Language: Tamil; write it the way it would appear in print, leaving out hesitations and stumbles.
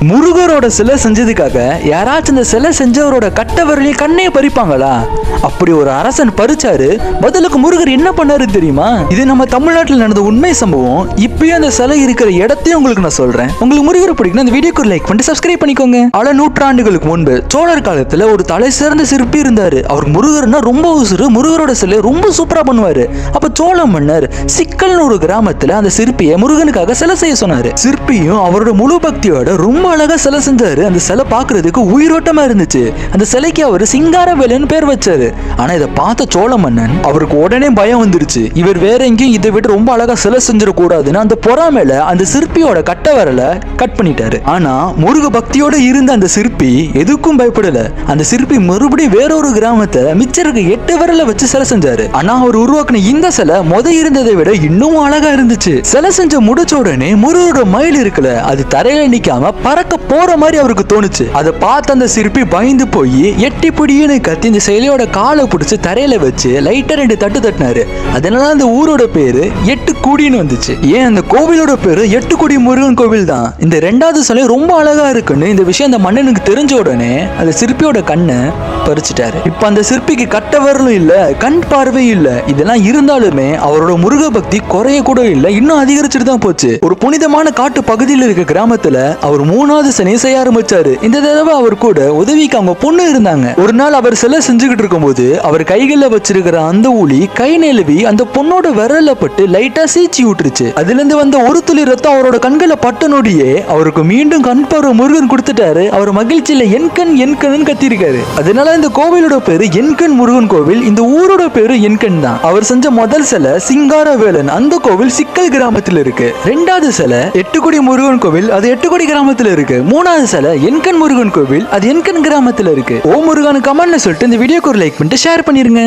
முருகரோட சிலை செஞ்சதுக்காக யாராச்சும் இந்த சிலை செஞ்சவரோட கட்ட விரலையும் கண்ணையை பறிப்பாங்களா? அப்படி ஒரு அரசன் பறிச்சாரு. பதிலுக்கு முருகர் என்ன பண்ணாரு தெரியுமா? இது நம்ம தமிழ்நாட்டில் நடந்த உண்மை சம்பவம். இப்பயும் அந்த சிலை இருக்கிற இடத்தையும் உங்களுக்கு நான் சொல்றேன். உங்களுக்கு முருகர் பிடிக்கும் இந்த வீடியோக்கு லைக் பண்ணிட்டு சப்ஸ்கிரைப் பண்ணிக்கோங்க. பல நூற்றாண்டுகளுக்கு முன்பு சோழர் காலத்துல ஒரு தலை சிறந்த சிற்பி இருந்தாரு. அவருக்கு முருகர்னா ரொம்ப உசுறு. முருகரோட சிலை ரொம்ப சூப்பரா பண்ணுவாரு. அப்ப சோழ மன்னர் சிக்கல்னு ஒரு கிராமத்துல அந்த சிற்பியை முருகனுக்காக சிலை செய்ய சொன்னாரு. சிற்பியும் அவரோட முழு பக்தியோட ரொம்ப அழகா சிலை செஞ்சாரு. அந்த சிலை பாக்குறதுக்கு உயிரோட்டமா இருந்துச்சு. அந்த சிலைக்கு அவரு சிங்காரவேலன் பேர் வச்சாரு. ஆனா இதை பார்த்த சோழ மன்னன் அவருக்கு உடனே பயம் வந்துருச்சு. இவர் வேற எங்கேயும் இதை விட்டு ரொம்ப அழகா சிலை செஞ்சிடக்கூடாதுன்னு அந்த பொறாமையில அந்த சிற்பியோட கட்ட விரலை கட் பண்ணிட்டாரு. ஆனா முருக பக்தியோட இருந்த அந்த சிற்பி எதுக்கும் பயப்படல. அந்த சிற்பி மறுபடியும் வேறொரு கிராமத்தை மிச்சருக்கு 8 விரலை வச்சு சிலை செஞ்சாரு. ஆனா அவர் உருவாக்குன இந்த சிலை இருந்ததை விட இன்னும் அழகா இருந்துச்சு. சிலை செஞ்ச முடிச்ச உடனே முருகரோட மயில் இருக்குல்ல, அது தரையில நிக்காம பறக்க போற மாதிரி அவருக்கு தோணுச்சு. அதை பார்த்த அந்த சிற்பி பயந்து போய் எட்டி பிடின்னு கத்தி இந்த சிலையோட காலை பிடிச்சு தரையில வச்சு லைட்டா 2 தட்டு தட்டினாரு. அதனால அந்த ஊரோட பேரு 8 குடின்னு வந்துச்சு. ஏன் அந்த கோவிலோட பேரு 8 குடி முருகன் கோவில் தான். இந்த 2வது சிலை ரொம்ப அழகா இருக்குன்னு இந்த விஷயம் அந்த மன்னனுக்கு தெரிஞ்ச உடனே அந்த சிற்பியோட கண்ணை பறிச்சுட்டாரு. இப்ப அந்த சிற்பிக்கு கட்ட வரலும் இல்ல, கண் பார்வை இல்ல. இதெல்லாம் இருந்தாலுமே அவரோட முருக பக்தி குறைய கூட இல்ல, இன்னும் அதிகரிச்சுட்டு தான் போச்சு. ஒரு புனிதமான காட்டு பகுதியில் இருக்க கிராமத்துல அவர் 3வது சிலையை செய்ய ஆரம்பிச்சாரு. இந்த தடவை அவர் கூட உதவிக்கு அவங்க பொண்ணு இருந்தாங்க. ஒரு நாள் அவர் சிலை செஞ்சுக்கிட்டு இருக்கும் போது அவர் கைகள்ல வச்சிருக்கிற அந்த ஊழி கை நெழுவி அந்த பொண்ணோட விரல்ல பட்டு லைட்டா சீச்சி விட்டுருச்சு. அதுல இருந்து வந்த ஒரு துளி ரத்தம் அவரோட கண்களை பட்ட நொடியே அவருக்கு மீண்டும் கண் பார்வை முருகன் கொடுத்துட்டாரு. அவர் மகிழ்ச்சியில என் கண் கத்திருக்காரு. அதனால இந்த கோவிலோட பேரு என்கண் முருகன் கோவில். இந்த ஊரோட பேரு என்கண் தான். அவர் செஞ்ச முதல் சிலை சிங்காரவேலன், அந்த கோவில் சிக்கல் கிராமத்தில் இருக்கு. 2வது சிலை 8 குடி முருகன் கோவில், அது 8 குடி கிராமத்தில் இருக்கு. 3வது சிலை என்கண் முருகன் கோவில், அது என்கண் கிராமத்தில் இருக்கு. ஓ முருகன் கமெண்ட்ல சொல்லிட்டு இந்த வீடியோக்கு ஒரு லைக் பண்ணிட்டு ஷேர் பண்ணிருங்க.